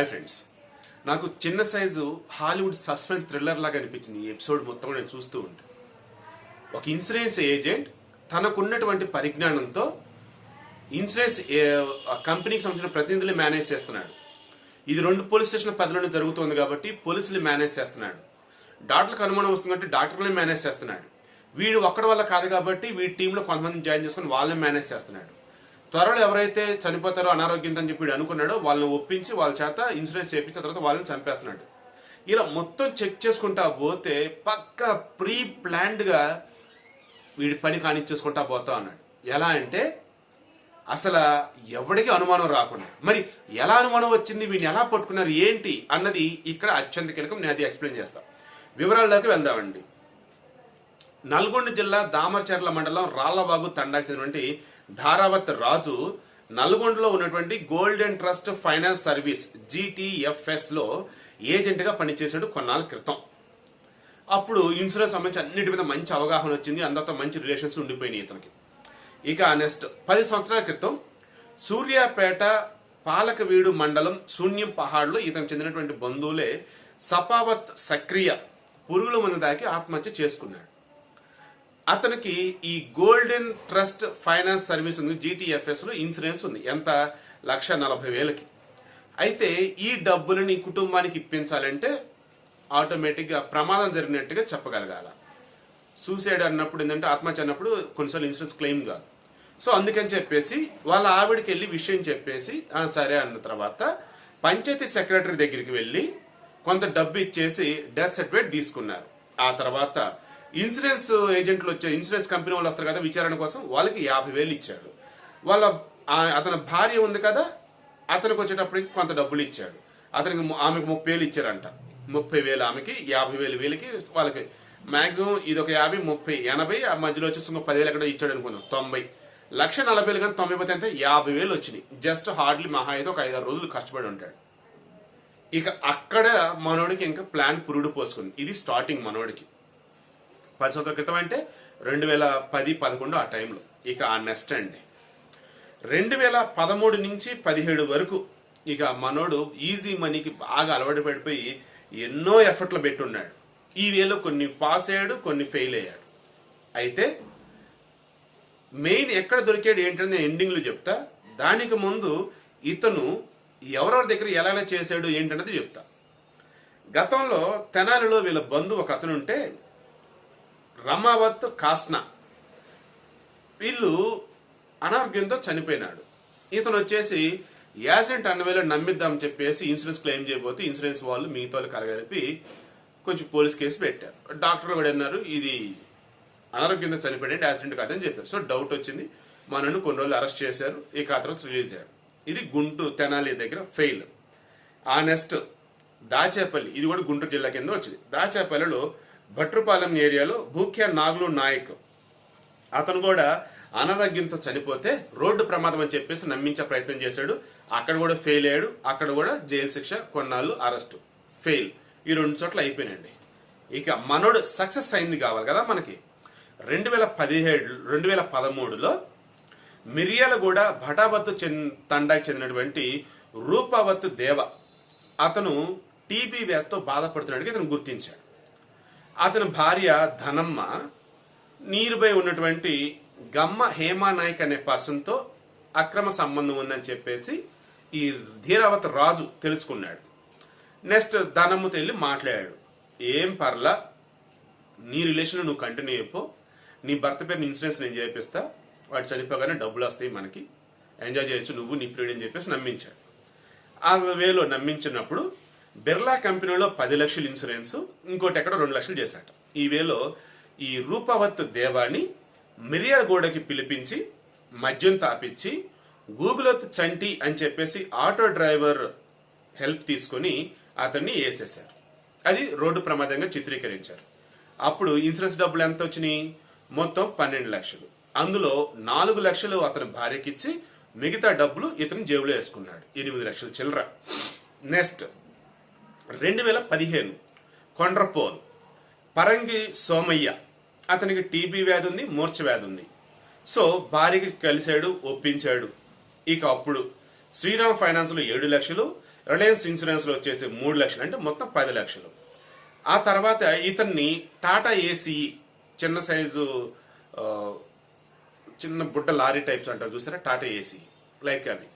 Hi friends, నాకు చిన్న size Hollywood suspense thriller లాగా అనిపించింది ఈ ఎపిసోడ్ మొత్తం నేను చూస్తూ ఉంటే. ఒక ఇన్సూరెన్స్ ఏజెంట్ తనకున్నటువంటి పరిజ్ఞానంతో ఇన్సూరెన్స్ కంపెనీకి సంబంధించిన ప్రతినిధులు మేనేజ్ చేస్తున్నాడు. ఇది 2 పోలీస్ స్టేషన్ల పరిధిలోనే జరుగుతుంది కాబట్టి పోలీసులు మేనేజ్ చేస్తున్నాడు. డాక్టర్లకు అనుమానం వస్తుంది కాబట్టి డాక్టర్లే మేనేజ్ చేస్తున్నాడు. వీడు ఒక్కడి వల్ల కాదు కాబట్టి వీడి టీంలో కొంతమంది జాయిన్ చేసుకుని వాళ్ళని మేనేజ్ చేస్తున్నాడు. త్వరలో ఎవరైతే చనిపోతారో అనారోగ్యంతో అని చెప్పి అనుకున్నాడో వాళ్ళని ఒప్పించి వాళ్ళ చేత ఇన్సూరెన్స్ చేయించిన తర్వాత వాళ్ళని చంపేస్తున్నాడు. ఇలా మొత్తం చెక్ చేసుకుంటా పోతే పక్కా ప్రీ ప్లాన్డ్గా వీడి పని కానిచ్చేసుకుంటా పోతా ఉన్నాడు. ఎలా అంటే అసలు ఎవడికి అనుమానం రాకుండా. మరి ఎలా అనుమానం వచ్చింది, వీడిని ఎలా పట్టుకున్నారు ఏంటి అన్నది ఇక్కడ అత్యంత కీలకం. నేను అది ఎక్స్ప్లెయిన్ చేస్తాను. వివరాల్లోకి వెళ్దామండి. నల్గొండ జిల్లా దామరచర్ల మండలం రాళ్లవాగు తండాకు చెందినటువంటి ధారావత్ రాజు నల్గొండలో ఉన్నటువంటి golden trust finance service GTFS లో ఏజెంట్ గా పనిచేసాడు కొన్నాళ్ళ క్రితం. అప్పుడు ఇన్సూరెన్స్ సంబంధించి అన్నిటి మీద మంచి అవగాహన వచ్చింది, అందరితో మంచి రిలేషన్స్ ఉండిపోయినాయి ఇతనికి. ఇక నెక్స్ట్ 10 సంవత్సరాల క్రితం సూర్యాపేట పాలకవీడు మండలం శూన్యం పహాడ్లో ఇతనికి చెందినటువంటి బంధువులే సపావత్ సక్రియ పురుగుల మందు దాకి ఆత్మహత్య చేసుకున్నాడు. అతనికి ఈ గోల్డెన్ ట్రస్ట్ ఫైనాన్స్ సర్వీస్ ఉంది, GTFS లో ఇన్సూరెన్స్ ఉంది. ఎంత? 1,40,000కి. అయితే ఈ డబ్బులని కుటుంబానికి ఇప్పించాలంటే ఆటోమేటిక్గా ప్రమాదం జరిగినట్టుగా చెప్పగలగాల. సూసైడ్ అన్నప్పుడు ఏంటంటే ఆత్మహత్య అన్నప్పుడు కొన్నిసార్లు ఇన్సూరెన్స్ క్లెయిమ్ కాదు. సో అందుకని చెప్పేసి వాళ్ళ ఆవిడకి వెళ్ళి విషయం చెప్పేసి సరే అన్న తర్వాత పంచాయతీ సెక్రటరీ దగ్గరికి వెళ్ళి కొంత డబ్బు ఇచ్చేసి డెత్ సర్టిఫికేట్ తీసుకున్నారు. ఆ తర్వాత ఇన్సూరెన్స్ ఏజెంట్లు వచ్చే ఇన్సూరెన్స్ కంపెనీ వాళ్ళు వస్తారు కదా విచారణ కోసం, వాళ్ళకి 50,000 ఇచ్చాడు. అతని భార్య ఉంది కదా, అతనికి వచ్చేటప్పటికి కొంత డబ్బులు ఇచ్చాడు. ఆమెకు 30,000 ఇచ్చారంట. 30,000 ఆమెకి, 50,000 వీళ్ళకి, వాళ్ళకి మాక్సిమం ఇది ఒక 50, 30, 80, ఆ మధ్యలో వచ్చేసి 10,000 ఎక్కడ ఇచ్చాడు అనుకుందాం. 90, 1,40,000 కానీ 90 పోతే అంటే 50,000 వచ్చినాయి. జస్ట్ హార్డ్లీ మహా అయితే ఒక 5-6 రోజులు కష్టపడి ఉంటాడు. ఇక అక్కడ మనోడికి ఇంకా ప్లాన్ పురుడు పోసుకుంది. ఇది స్టార్టింగ్ మనోడికి 10 సంవత్సరాల క్రితం అంటే 2010-11 ఆ టైంలో. ఇక ఆ నెక్స్ట్ అండి 2013 నుంచి 17 వరకు ఇక మనోడు ఈజీ మనీకి బాగా అలవాటు పడిపోయి ఎన్నో ఎఫర్ట్లు పెట్టున్నాడు. ఈ వేలో కొన్ని పాస్ అయ్యాడు, కొన్ని ఫెయిల్ అయ్యాడు. అయితే మెయిన్ ఎక్కడ దొరికాడు ఏంటంటే నేను ఎండింగ్లో చెప్తా. దానికి ముందు ఇతను ఎవరెవరి దగ్గర ఎలా చేశాడు ఏంటన్నది చెప్తా. గతంలో తెనాలిలో వీళ్ళ బంధువు ఒక అతను ఉంటే రమావత్ కాస్నా, వీళ్ళు అనారోగ్యంతో చనిపోయినాడు. ఇతను వచ్చేసి యాసెంట్ అన్నవేళ నమ్మిద్దాం చెప్పేసి ఇన్సూరెన్స్ క్లెయిమ్ చేయబోతే ఇన్సూరెన్స్ వాళ్ళు మిగతా వాళ్ళు కలగలిపి కొంచెం పోలీస్ కేసు పెట్టారు. డాక్టర్లు కూడా అన్నారు ఇది అనారోగ్యంతో చనిపోయాడు, యాక్సిడెంట్ కాదని చెప్పారు. సో డౌట్ వచ్చింది, మనను కొన్ని రోజులు అరెస్ట్ చేశారు. ఇక ఆ తర్వాత రిలీజ్ అయ్యాడు. ఇది గుంటూరు తెనాలి దగ్గర ఫెయిల్. ఆ నెక్స్ట్ దాచేపల్లి, ఇది కూడా గుంటూరు జిల్లా కింద వచ్చింది. దాచేపల్లిలో భట్రుపాలెం ఏరియాలో భూఖ్యా నాగులు నాయక్, అతను కూడా అనారోగ్యంతో చనిపోతే రోడ్డు ప్రమాదం అని చెప్పేసి నమ్మించే ప్రయత్నం చేశాడు. అక్కడ కూడా ఫెయిల్ అయ్యాడు. అక్కడ కూడా జైలు శిక్ష, కొన్నాళ్ళు అరెస్టు, ఫెయిల్. ఈ 2 చోట్ల అయిపోయినండి. ఇక మనోడు సక్సెస్ అయింది కావాలి కదా మనకి. 2013లో మిర్యాలగూడ భటావత్తు తండాకి చెందినటువంటి రూపావత్తు దేవ, అతను టీబీ వ్యాధితో బాధపడుతున్నట్టుగా ఇతను గుర్తించాడు. అతని భార్య ధనమ్మ నీరుపై ఉన్నటువంటి గమ్మ హేమానాయక్ అనే పర్సన్తో అక్రమ సంబంధం ఉందని చెప్పేసి ఈ ధీరావత్ రాజు తెలుసుకున్నాడు. నెక్స్ట్ ధనమ్మతో వెళ్ళి మాట్లాడాడు. ఏం పర్లా, నీ రిలేషన్ నువ్వు కంటిన్యూ అయిపో, నీ భర్త పేరు ఇన్సూరెన్స్ నేను చేపిస్తా, వాడు చనిపోగానే డబ్బులు వస్తాయి, మనకి ఎంజాయ్ చేయొచ్చు నువ్వు నీ పీరియడ్ అని చెప్పేసి నమ్మించాడు. ఆ వేలో నమ్మించినప్పుడు బిర్లా కంపెనీలో 10 లక్షలు ఇన్సూరెన్స్, ఇంకోటి ఎక్కడ 2 లక్షలు చేశాట. ఈ వేలో ఈ రూపవత్ దేవాని మిర్యాలగూడకి పిలిపించి మద్యం తాపించి గూగులోత్ చంటి అని చెప్పేసి ఆటో డ్రైవర్ హెల్ప్ తీసుకొని అతన్ని వేసేశారు. అది రోడ్డు ప్రమాదంగా చిత్రీకరించారు. అప్పుడు ఇన్సూరెన్స్ డబ్బులు ఎంత వచ్చినాయి? మొత్తం 12 లక్షలు. అందులో 4 లక్షలు అతని భార్యకిచ్చి మిగతా డబ్బులు ఇతను జేబులో వేసుకున్నాడు. 8 లక్షలు చిల్లర. నెక్స్ట్ 2015 కొండ్రపోల్ పరంగి సోమయ్య, అతనికి టీబీ వ్యాధి ఉంది, మూర్ఛ వ్యాధి ఉంది. సో భార్యకి కలిశాడు, ఒప్పించాడు. ఇక అప్పుడు శ్రీరామ్ ఫైనాన్స్లో 7 లక్షలు, రిలయన్స్ ఇన్సూరెన్స్లో వచ్చేసి 3 లక్షలు, అంటే మొత్తం 10 లక్షలు. ఆ తర్వాత ఇతన్ని టాటా ఏసీ చిన్న సైజు చిన్న బుడ్డ లారీ టైప్స్ అంటారు చూసారా, టాటా ఏసీ లైక్ అవి,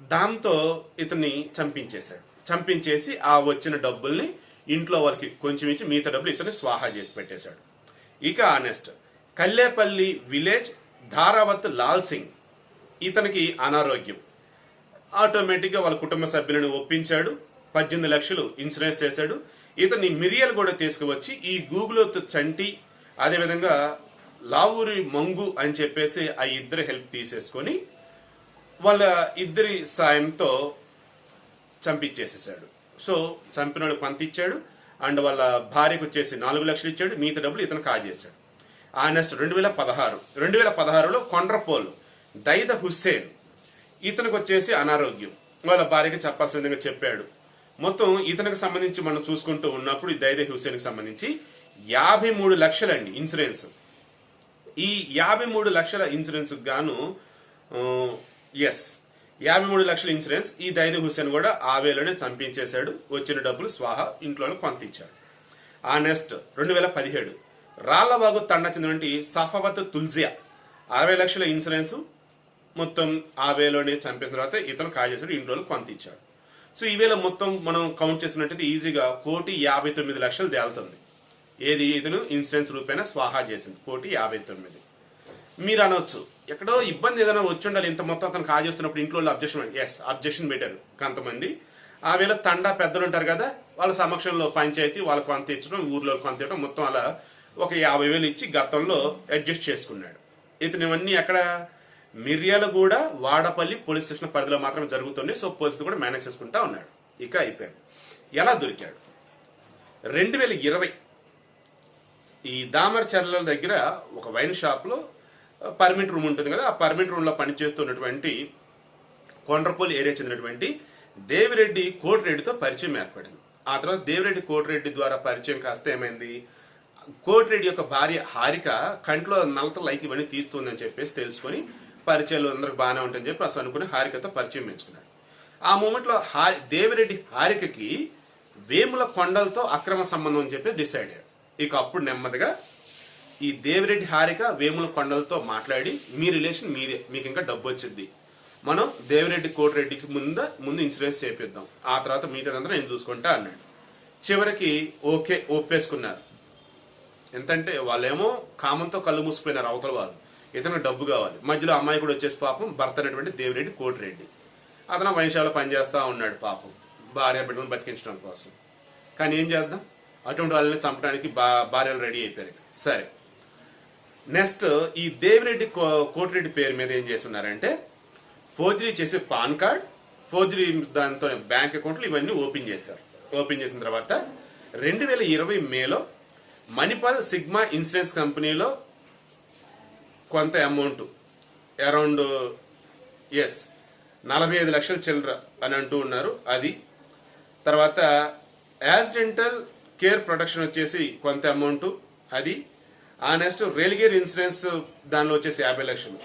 దాంతో ఇతన్ని చంపించేసి ఆ వచ్చిన డబ్బుల్ని ఇంట్లో వాళ్ళకి కొంచెం ఇచ్చి మిగతా డబ్బులు ఇతన్ని స్వాహా చేసి పెట్టేశాడు. ఇక ఆనెస్ట్ కల్లేపల్లి విలేజ్ ధారావత్ లాల్ సింగ్, ఇతనికి అనారోగ్యం. ఆటోమేటిక్గా వాళ్ళ కుటుంబ సభ్యులను ఒప్పించాడు, 18 లక్షలు ఇన్సూరెన్స్ చేశాడు. ఇతన్ని మిరియల్ కూడా తీసుకువచ్చి ఈ గూగులోత్ చంటి, అదేవిధంగా లావూరి మంగు అని చెప్పేసి ఆ ఇద్దరు హెల్ప్ తీసేసుకొని వాళ్ళ ఇద్దరి సాయంతో చంపించేసేసాడు. సో చంపిన వాడు కొంత ఇచ్చాడు, అండ్ వాళ్ళ భార్యకు వచ్చేసి 4 లక్షలు ఇచ్చాడు, మిగతా డబ్బులు ఇతను కాజేశాడు. ఆ నెక్స్ట్ 2016లో కొండ్రపోల్ దైద హుస్సేన్, ఇతనికి వచ్చేసి అనారోగ్యం, వాళ్ళ భార్యకి చెప్పాల్సిన విధంగా చెప్పాడు. మొత్తం ఇతనికి సంబంధించి మనం చూసుకుంటూ ఉన్నప్పుడు ఈ దైద హుస్సేన్కి సంబంధించి 53 లక్షలండి ఇన్సూరెన్స్. ఈ 53 లక్షల ఇన్సూరెన్స్ గాను 53 లక్షల ఇన్సూరెన్స్ ఈ దైద హుస్సేన్ కూడా ఆ వేలోనే చంపించేశాడు. వచ్చిన డబ్బులు స్వాహా, ఇంట్లోనే కొంత ఇచ్చాడు. ఆ నెక్స్ట్ 2017 రాళ్లవాగు తండా చెందినటువంటి సఫావత్ తుల్జియా 60 లక్షల ఇన్సూరెన్స్ మొత్తం ఆ వేలోనే చంపేసిన తర్వాత ఇతను కాజేశాడు, ఇంట్లో కొంత ఇచ్చాడు. సో ఈ వేళ మొత్తం మనం కౌంట్ చేసినట్టయితే ఈజీగా 1,59,00,000 తేలుతుంది. ఏది ఇతను ఇన్సూరెన్స్ రూపేణా స్వాహా చేసింది 1,59,00,000. మీరు అనొచ్చు ఎక్కడో ఇబ్బంది ఏదైనా వచ్చి ఉండాలి, ఇంత మొత్తం అతను కాజేస్తున్నప్పుడు ఇంట్లో అబ్జెక్షన్ పెట్టారు కొంతమంది. ఆ వేళ తండా పెద్దలు ఉంటారు కదా, వాళ్ళ సమక్షంలో పంచాయతీ వాళ్ళకు కొంత ఇచ్చడం, ఊర్లో కొంత ఇవ్వడం, మొత్తం అలా ఒక 50,000 ఇచ్చి గతంలో అడ్జస్ట్ చేసుకున్నాడు. ఇతను ఇవన్నీ ఎక్కడ మిర్యాలగూడ వాడపల్లి పోలీస్ స్టేషన్ పరిధిలో మాత్రమే జరుగుతున్నాయి. సో పోలీసులు కూడా మేనేజ్ చేసుకుంటా ఉన్నాడు. ఇక అయిపోయాడు. ఎలా దొరికాడు? 2020 ఈ దామరచర్ల దగ్గర ఒక వైన్ షాప్లో పర్మిట్ రూమ్ ఉంటుంది కదా, ఆ పర్మిట్ రూమ్లో పనిచేస్తున్నటువంటి కొండ్రపోలి ఏరియా చెందినటువంటి దేవిరెడ్డి కోటిరెడ్డితో పరిచయం ఏర్పడింది. ఆ తర్వాత దేవిరెడ్డి కోటిరెడ్డి ద్వారా పరిచయం కాస్త ఏమైంది, కోటిరెడ్డి యొక్క భార్య హారిక కంట్లో నలత లైక్ ఇవన్నీ తీస్తుందని చెప్పేసి తెలుసుకొని పరిచయాలు అందరికి బాగానే ఉంటాయని చెప్పి అసలు అనుకుని హారికతో పరిచయం పెంచుకున్నాడు. ఆ మూమెంట్లో దేవిరెడ్డి హారికకి వేముల కొండలతో అక్రమ సంబంధం అని చెప్పి డిసైడ్ అయ్యాడు. ఇక అప్పుడు నెమ్మదిగా ఈ దేవిరెడ్డి హారిక వేముల కొండలతో మాట్లాడి మీ రిలేషన్ మీదే, మీకు ఇంకా డబ్బు వచ్చింది, మనం దేవిరెడ్డి కోటిరెడ్డికి ముందు ఇన్సూరెన్స్ చేపిద్దాం, ఆ తర్వాత మిగతాదంతా నేను చూసుకుంటా అన్నాడు. చివరికి ఓకే ఒప్పేసుకున్నారు. ఎంతంటే వాళ్ళేమో కామంతో కళ్ళు మూసిపోయినారు అవతల వాళ్ళు, ఇతను డబ్బు కావాలి. మధ్యలో అమ్మాయి కూడా వచ్చేసి పాపం భర్త అనేటువంటి దేవిరెడ్డి కోటిరెడ్డి, అతను వైన్షాలో పనిచేస్తూ ఉన్నాడు పాపం భార్య బిడ్డలను బతికించడం కోసం. కానీ ఏం చేద్దాం, అటువంటి వాళ్ళని చంపడానికి భార్యలు రెడీ అయిపోయారు. సరే నెక్స్ట్ ఈ దేవిరెడ్డి కోటిరెడ్డి పేరు మీద ఏం చేస్తున్నారంటే ఫోర్జరీ చేసి పాన్ కార్డ్, ఫోర్జరీ దాంతో బ్యాంక్ అకౌంట్లు ఇవన్నీ ఓపెన్ చేశారు. ఓపెన్ చేసిన తర్వాత 2020 మేలో మణిపాల్ సిగ్మా ఇన్సూరెన్స్ కంపెనీలో కొంత అమౌంట్ అరౌండ్ 45 లక్షల చిల్లర అని అంటూ ఉన్నారు. అది తర్వాత యాక్సిడెంటల్ కేర్ ప్రొటెక్షన్ వచ్చేసి కొంత అమౌంట్, అది ఆ నెక్స్ట్ రైల్గేర్ ఇన్సూరెన్స్ దానిలో వచ్చేసి 50 లక్షలు.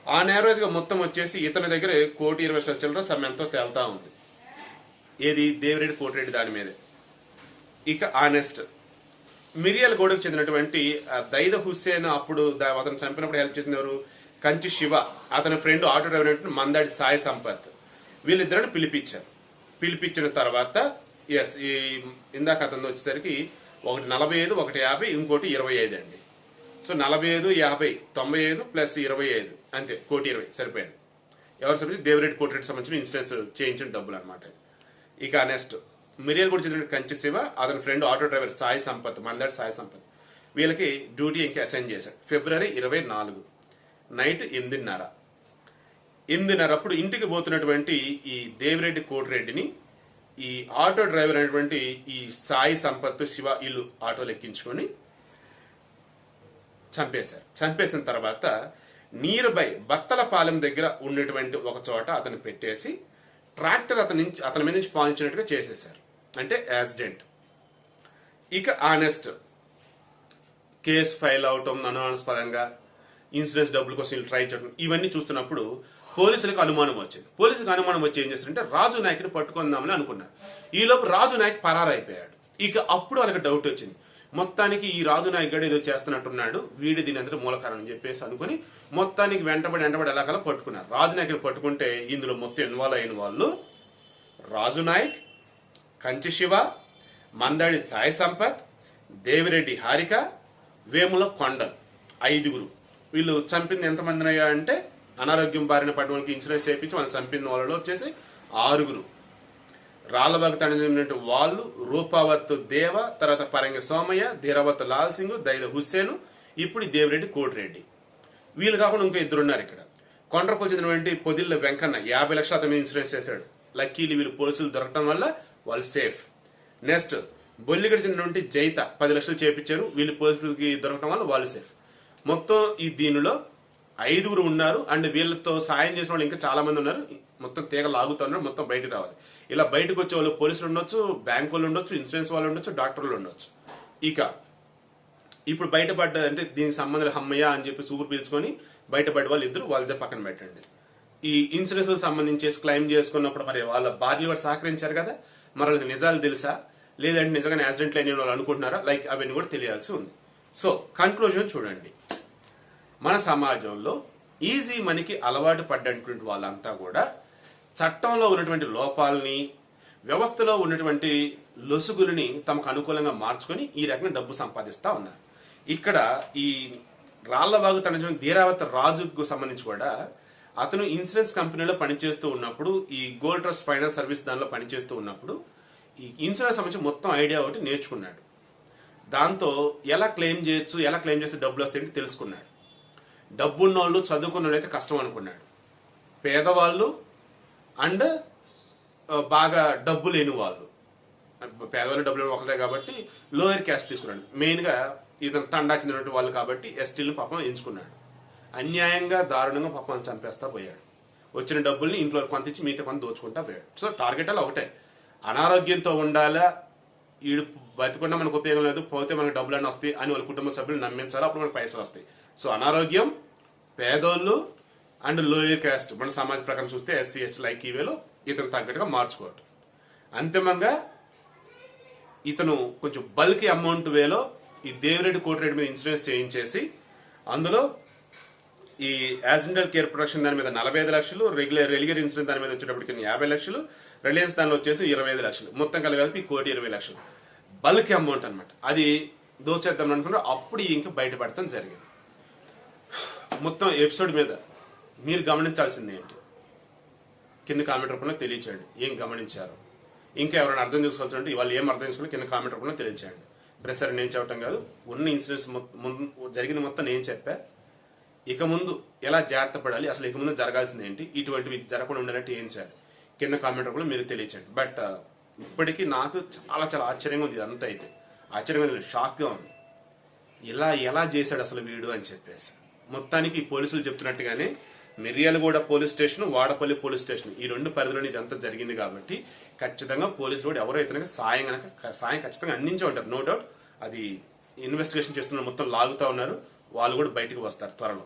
ఆన్ యావరేజ్గా మొత్తం వచ్చేసి ఇతని దగ్గర 1,20,00,000 చిల్లర సమయంతో తేలుతా ఉంది. ఏది దేవిరెడ్డి కోటిరెడ్డి దాని మీదే. ఇక ఆ నెక్స్ట్ మిరియల్ గూడకు చెందినటువంటి దైద హుస్సేన్, అప్పుడు అతను చంపినప్పుడు హెల్ప్ చేసిన ఎవరు, కంచి శివ, అతని friend auto driver Mandadi Sai Sampath, వీళ్ళిద్దరిని పిలిపించారు. పిలిపించిన తర్వాత ఈ ఇందాక అతను వచ్చేసరికి ఒకటి 45, ఒకటి 50, ఇంకోటి 25 అండి. సో 45, 50, 95 ప్లస్ 25 అంతే, 1,20,00,000 సరిపోయింది. ఎవరు సంబంధించి దేవిరెడ్డి కోటిరెడ్డి సంబంధించిన ఇన్సూరెన్స్ చేయించిన డబ్బులు అనమాట. ఇక నెక్స్ట్ మిరియల్ కూడా చెందిన కంచి శివ, అతని friend auto driver Sai Sampath, Mandadi Sai Sampath, వీళ్ళకి డ్యూటీ ఇంకా అసైన్ చేశాడు. ఫిబ్రవరి 24 నైట్ 8:30 అప్పుడు ఇంటికి పోతున్నటువంటి ఈ దేవిరెడ్డి కోటిరెడ్డిని ఈ ఆటో డ్రైవర్ అనేటువంటి ఈ సాయి సంపత్ శివ వీళ్ళు ఆటోలు ఎక్కించుకొని చంపేశారు. చంపేసిన తర్వాత నియర్ బై బత్తలపాలెం దగ్గర ఉన్నటువంటి ఒక చోట అతను పెట్టేసి ట్రాక్టర్ అతని మీద నుంచి పాలించినట్టుగా చేసేశారు, అంటే యాక్సిడెంట్. ఇక ఆనెస్ట్ కేసు ఫైల్ అవటం, అనుమానాస్పదంగా ఇన్సూరెన్స్ డబ్బుల కోసం వీళ్ళు ట్రై చేయడం, ఇవన్నీ చూస్తున్నప్పుడు పోలీసులకు అనుమానం వచ్చింది. పోలీసులకు అనుమానం వచ్చి ఏం చేస్తారంటే రాజు నాయకుని పట్టుకుందామని అనుకున్నారు. ఈలోపు రాజు నాయక్ పరారైపోయాడు. ఇక అప్పుడు వాళ్ళకి డౌట్ వచ్చింది, మొత్తానికి ఈ రాజు నాయక్ గడు ఏదో చేస్తున్నట్టున్నాడు, వీడి దీని అందరూ మూలకారణం అని చెప్పేసి అనుకుని మొత్తానికి వెంటబడి ఎలాగలా పట్టుకున్నారు. రాజు నాయకుని పట్టుకుంటే ఇందులో మొత్తం ఇన్వాల్వ్ అయిన వాళ్ళు రాజు నాయక్, కంచి శివ, మందాడి సాయి సంపత్, దేవిరెడ్డి హారిక, వేముల కొండల్, 5గురు. వీళ్ళు చంపింది ఎంతమంది అయ్యా అంటే అనారోగ్యం బారిన పడిన వాళ్ళకి ఇన్సూరెన్స్ చేయించి వాళ్ళని చంపిన వాళ్ళలో వచ్చేసి 6గురు. రాళ్లబాగు తండ్రి వాళ్ళు రూపావత్ దేవ, తర్వాత పరంగ సోమయ్య, ధీరావత్ లాల్ సింగ్, దైద హుస్సేను, ఇప్పుడు దేవిరెడ్డి కోటిరెడ్డి. వీళ్ళు కాకుండా ఇంకా 2 ఉన్నారు ఇక్కడ. కొండ్రకు చెందినటువంటి పొదిళ్ళ వెంకన్న 50 లక్షలు అతను ఇన్సూరెన్స్ చేశాడు. లక్కీలు వీళ్ళు పోలీసులు దొరకడం వల్ల వాళ్ళు సేఫ్. నెక్స్ట్ బొల్లిగడ చెందినటువంటి జైత 10 లక్షలు చేపించారు, వీళ్ళు పోలీసులకి దొరకడం వల్ల వాళ్ళు సేఫ్. మొత్తం ఈ దీనిలో 5గురు ఉన్నారు. అండ్ వీళ్ళతో సాయం చేసిన వాళ్ళు ఇంకా చాలా మంది ఉన్నారు. మొత్తం తీగ లాగుతూ ఉన్నారు, మొత్తం బయటకు రావాలి. ఇలా బయటకు వచ్చే వాళ్ళు పోలీసులు ఉండొచ్చు, బ్యాంక్ వాళ్ళు ఉండొచ్చు, ఇన్సూరెన్స్ వాళ్ళు ఉండొచ్చు, డాక్టర్లు ఉండొచ్చు. ఇక ఇప్పుడు బయటపడ్డ అంటే దీనికి సంబంధించిన హమ్మయ్య అని చెప్పి సూపర్ పీల్చుకొని బయటపడ్డ వాళ్ళు ఇద్దరు, వాళ్ళిద్దరు పక్కన పెట్టండి. ఈ ఇన్సూరెన్స్ సంబంధించి క్లెయిమ్ చేసుకున్నప్పుడు మరి వాళ్ళ భార్యలు కూడా సహకరించారు కదా, మరి వాళ్ళకి నిజాలు తెలుసా లేదంటే నిజంగానే యాక్సిడెంట్లు అయిన వాళ్ళు అనుకుంటున్నారా, లైక్ అవన్నీ కూడా తెలియాల్సి ఉంది. సో కన్క్లూజన్ చూడండి, మన సమాజంలో ఈజీ మనీకి అలవాటు పడ్డటువంటి వాళ్ళంతా కూడా చట్టంలో ఉన్నటువంటి లోపాలని, వ్యవస్థలో ఉన్నటువంటి లొసుగులని తమకు అనుకూలంగా మార్చుకొని ఈ రకంగా డబ్బు సంపాదిస్తూ ఉన్నారు. ఇక్కడ ఈ రాళ్లబాగు తన ధీరావత్ రాజుకు సంబంధించి కూడా అతను ఇన్సూరెన్స్ కంపెనీలో పనిచేస్తూ ఉన్నప్పుడు, ఈ గోల్డ్ ట్రస్ట్ ఫైనాన్స్ సర్వీస్ దానిలో పనిచేస్తూ ఉన్నప్పుడు ఈ ఇన్సూరెన్స్ సంబంధించి మొత్తం ఐడియా ఒకటి నేర్చుకున్నాడు. దాంతో ఎలా క్లెయిమ్ చేయొచ్చు, ఎలా క్లెయిమ్ చేస్తే డబ్బులు వస్తాయంటే తెలుసుకున్నాడు. డబ్బున్న వాళ్ళు, చదువుకున్న వాళ్ళు అయితే కష్టం అనుకున్నాడు. పేదవాళ్ళు అండ్ బాగా డబ్బు లేని వాళ్ళు, పేదవాళ్ళు డబ్బులు ఒకటే కాబట్టి లోయర్ క్యాస్ట్ తీసుకున్నాడు. మెయిన్గా ఇతను తండా చెందినటువంటి వాళ్ళు కాబట్టి ఎస్టీలను పాపం ఎంచుకున్నాడు. అన్యాయంగా దారుణంగా పాపం చంపేస్తా పోయాడు. వచ్చిన డబ్బుల్ని ఇంట్లో కొంత ఇచ్చి మిగతా కొంత దోచుకుంటా పోయాడు. సో టార్గెట్ అలా ఒకటే, అనారోగ్యంతో ఉండాలా, ఈడు బతికుండా మనకు ఉపయోగం లేదు, పోతే మనకు డబ్బులన్నీ వస్తాయి అని వాళ్ళ కుటుంబ సభ్యులు నమ్మించాలి, అప్పుడు మనకు పైసలు వస్తాయి. సో అనారోగ్యం, పేదోళ్ళు అండ్ లోయర్ క్యాస్ట్ మన సమాజ ప్రకారం చూస్తే ఎస్సీ ఎస్టీ లైక్ ఈవేలో ఇతను తగ్గట్టుగా మార్చుకోవటం. అంతిమంగా ఇతను కొంచెం బల్కీ అమౌంట్ వేలో ఈ దేవిరెడ్డి కోటిరెడ్డి మీద ఇన్సూరెన్స్ చేయించేసి అందులో ఈ యాక్సిడెంటల్ కేర్ ప్రొటెక్షన్ దాని మీద 45 లక్షలు, రెగ్యులర్ ఇన్సూరెన్స్ దాని మీద వచ్చేటప్పటికి 50 లక్షలు, రిలయన్స్ దానిలో వచ్చేసి 25 లక్షలు, మొత్తం కలిపి 1,20,00,000 బల్క్ అమౌంట్ అనమాట. అది దోచేద్దాం అనుకున్నారు. అప్పుడు ఇంకా బయటపడతాం జరిగింది. మొత్తం ఎపిసోడ్ మీద మీరు గమనించాల్సింది ఏంటి కింద కామెంట్ రూపంలో తెలియచేయండి. ఏం గమనించారు, ఇంకా ఎవరైనా అర్థం చేసుకోవాల్సి ఉంటే వాళ్ళు ఏం అర్థం చేసుకోవాలి కింద కామెంట్ రూపంలో తెలియచేయండి. ప్రెసర్ నేను చెప్పటం కాదు, ఉన్న ఇన్సిడెంట్స్ జరిగింది మొత్తం నేను చెప్పా. ఇక ముందు ఎలా జాగ్రత్త పడాలి, అసలు ఇక ముందు జరగాల్సింది ఏంటి, ఇటువంటివి జరగకుండా ఉండేటట్టు ఏం చేయాలి కింద కామెంట్ రూపంలో మీరు తెలియచేయండి. బట్ ఇప్పటికీ నాకు చాలా చాలా ఆశ్చర్యంగా ఉంది. ఇదంతా అయితే ఆశ్చర్యంగా ఉంది, షాక్గా ఉంది. ఎలా చేశాడు అసలు వీడు అని చెప్పేసి. మొత్తానికి పోలీసులు చెప్తున్నట్టుగానే Miryalaguda police station, Wadapalli police station ఈ 2 పరిధిలోని ఇదంతా జరిగింది కాబట్టి ఖచ్చితంగా పోలీసులు కూడా ఎవరైతే సాయం ఖచ్చితంగా అందించే ఉంటారు, నో డౌట్. అది ఇన్వెస్టిగేషన్ చేస్తున్న మొత్తం లాగుతూ ఉన్నారు, వాళ్ళు కూడా బయటకు వస్తారు త్వరలో.